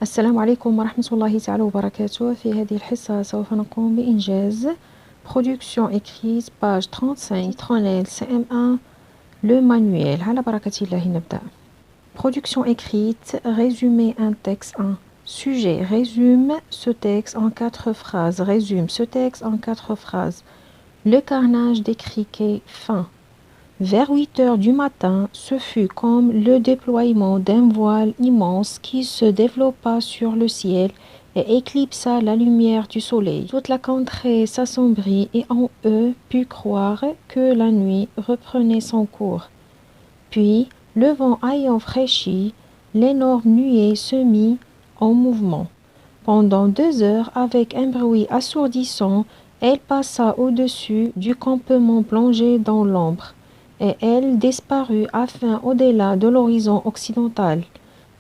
السلام عليكم ورحمة الله تعالى وبركاته. في هذه الحصة سوف نقوم بإنجاز Production écrite page 35 Tronel CM1 le manuel. على بركة الله نبدأ. Production écrite, résumer un texte en sujet. Résume ce texte en 4 phrases. Résume ce texte en 4 phrases. Le carnage des criquets fin. Vers 8 heures du matin, ce fut comme le déploiement d'un voile immense qui se développa sur le ciel et éclipsa la lumière du soleil. Toute la contrée s'assombrit et on put croire que la nuit reprenait son cours. Puis, le vent ayant fraîchi, l'énorme nuée se mit en mouvement. Pendant 2 heures, avec un bruit assourdissant, elle passa au-dessus du campement plongé dans l'ombre. Et elle disparut enfin au-delà de l'horizon occidental.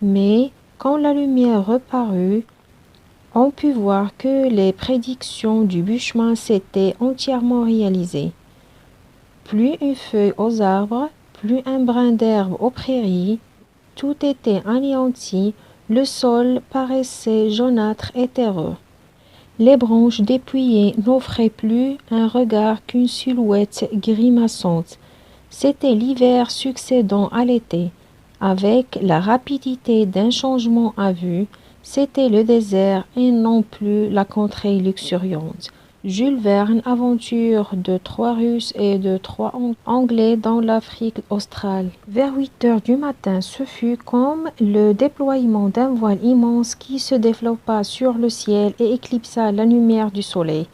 Mais quand la lumière reparut, on put voir que les prédictions du Bushman s'étaient entièrement réalisées. Plus une feuille aux arbres, plus un brin d'herbe aux prairies, tout était anéanti, le sol paraissait jaunâtre et terreux. Les branches dépouillées n'offraient plus un regard qu'une silhouette grimaçante. C'était l'hiver succédant à l'été. Avec la rapidité d'un changement à vue, c'était le désert et non plus la contrée luxuriante. Jules Verne, aventure de 3 Russes et de 3 Anglais dans l'Afrique australe. Vers 8 heures du matin, ce fut comme le déploiement d'un voile immense qui se développa sur le ciel et éclipsa la lumière du soleil.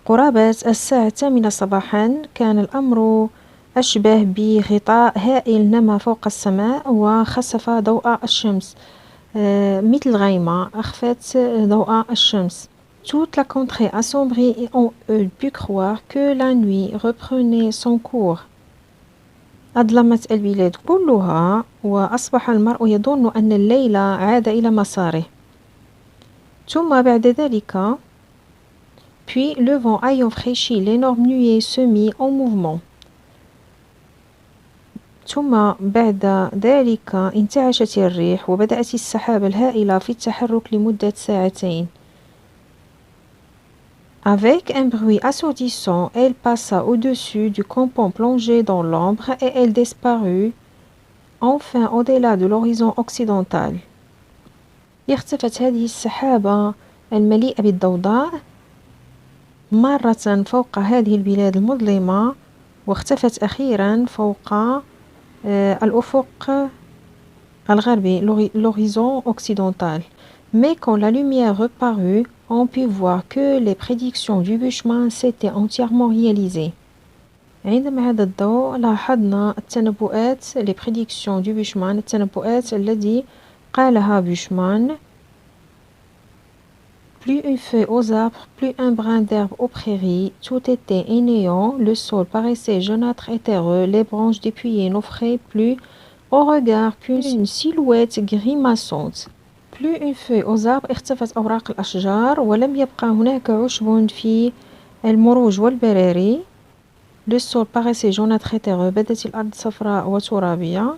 قرابة الساعة 8 صباحا كان الأمر أشبه بغطاء هائل نما فوق السماء وخسف ضوء الشمس مثل غيمة أخفت ضوء الشمس. Toute la contrée assombrie et on put croire que la nuit reprenait son cours. أظلمت البلاد كلها وأصبح المرء يظن أن الليل عاد إلى مساره. ثم بعد ذلك Puis le vent ayant fraîchi, l'énorme nuée se mit en mouvement. ثم بعد ذلك انتعشت الريح وبدأت السحابة الهائلة في التحرك لمدة ساعتين. Avec un bruit assourdissant, elle passa au-dessus du campement plongé dans l'ombre et elle disparut enfin au-delà de l'horizon occidental. اختفت هذه السحابة المليئة بالضوضاء مرة فوق هذه البلاد المظلمة واختفت أخيرا فوق الأفق الغربي, l'horizon occidental. Mais quand la lumière reparut, on put voir que les prédictions du Bushman s'étaient entièrement réalisées. عندما هذا الضوء لاحظنا التنبؤات les prédictions du Bushman التنبؤات التي قالها بوشمان. Plus une feuille aux arbres, plus un brin d'herbe aux prairies, tout était néant, le sol paraissait jaunâtre et terreux, les branches dépouillées n'offraient plus au regard qu'une silhouette grimaçante. Plus une feuille aux arbres اختفت أوراق الأشجار ولم يبقى هناك عشب في المروج والبراري. Le sol paraissait jaunâtre et terreux, بدت الأرض صفراء وترابية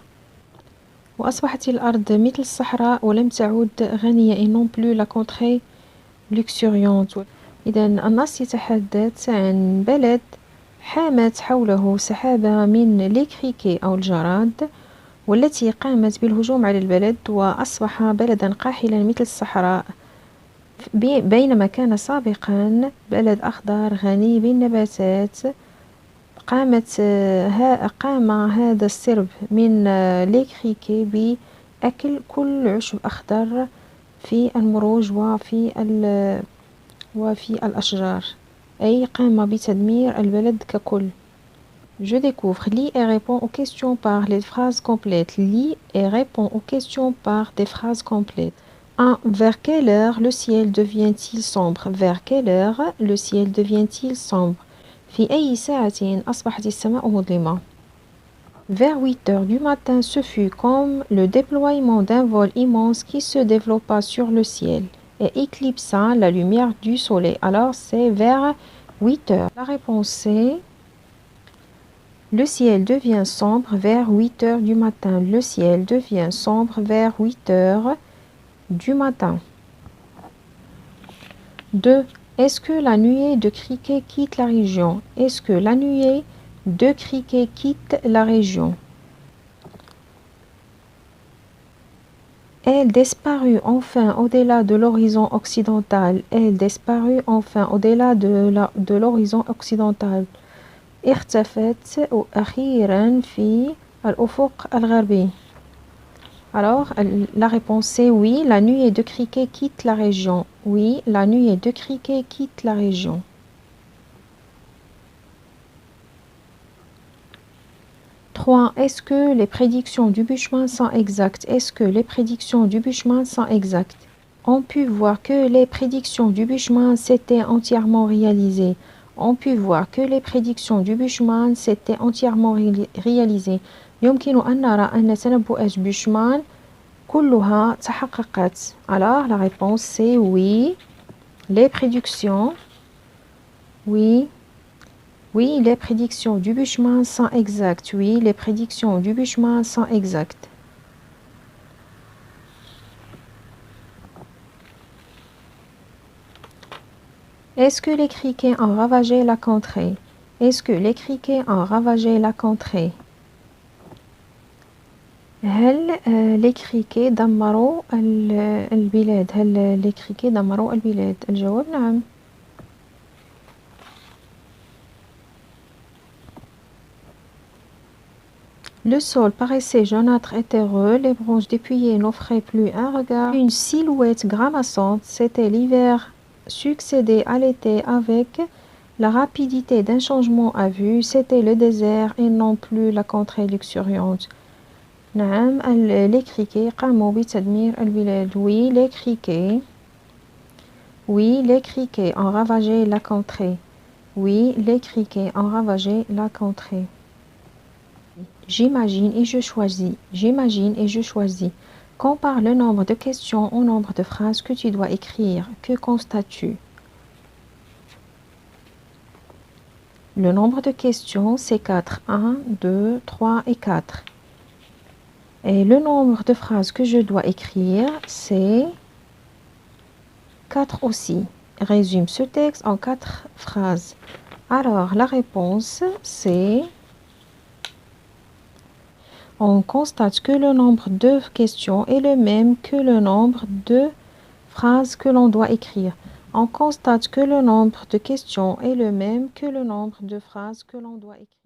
وأصبحت الأرض مثل الصحراء ولم تعد غنية et non plus la contrée luxuriante. إذا النص يتحدث عن بلد حامت حوله سحابة من الكريكي أو الجراد والتي قامت بالهجوم على البلد وأصبح بلدا قاحلا مثل الصحراء بينما كان سابقا بلد أخضر غني بالنباتات. قام هذا السرب من الكريكي بأكل كل عشب أخضر في المروج وفي الأشجار أي قام بتدمير البلد ككل. Je découvre, lis et réponds aux questions par les phrases complètes. Lis et réponds aux questions par des phrases complètes. 1. Vers quelle heure le ciel devient-il sombre? Vers quelle heure le ciel devient-il sombre? في أي ساعة أصبحت السماء مظلمة? Vers 8 heures du matin, ce fut comme le déploiement d'un vol immense qui se développa sur le ciel et éclipsa la lumière du soleil. Alors c'est vers 8 heures. La réponse est le ciel devient sombre vers 8 heures du matin. Le ciel devient sombre vers 8 heures du matin. 2. Est-ce que la nuée de criquet quitte la région? Est-ce que la nuée de criquet quitte la région? Elle disparut enfin au-delà de l'horizon occidental. Elle disparut enfin au-delà de l'horizon occidental. اختفت أخيرا في الأفق الغربي. Alors, la réponse c'est oui, la nuée de criquet quitte la région. Oui, la nuée de criquet quitte la région. 3. Est-ce que les prédictions du Bushman sont exactes? Est-ce que les prédictions du Bushman sont exactes? On peut voir que les prédictions du Bushman s'étaient entièrement réalisées. On peut voir que les prédictions du Bushman s'étaient entièrement réalisées. يمكن أن نرى أن تنبؤات بوشمان كلها تحققت. Alors la réponse c'est oui. Les prédictions, oui. Oui, les prédictions du Bushman sont exactes. Oui, les prédictions du Bushman sont exactes. Est-ce que les criquets ont ravagé la contrée? Est-ce que les criquets ont ravagé la contrée? هل les criquets دمروا البلاد؟ هل les criquets دمروا البلاد؟ الجواب نعم. Le sol paraissait jaunâtre et terreux, les branches dépouillées n'offraient plus un regard. Une silhouette grimaçante, c'était l'hiver succédé à l'été avec la rapidité d'un changement à vue, c'était le désert et non plus la contrée luxuriante. نعم les criquets قاموا بتدمير البلاد. Oui, les criquets. Oui, les criquets ont ravagé la contrée. Oui, les criquets ont ravagé la contrée. J'imagine et je choisis. J'imagine et je choisis. Compare le nombre de questions au nombre de phrases que tu dois écrire. Que constates-tu? Le nombre de questions, c'est 4. 1, 2, 3 et 4. Et le nombre de phrases que je dois écrire, c'est 4 aussi. Résume ce texte en 4 phrases. Alors, la réponse, c'est... On constate que le nombre de questions est le même que le nombre de phrases que l'on doit écrire. On constate que le nombre de questions est le même que le nombre de phrases que l'on doit écrire.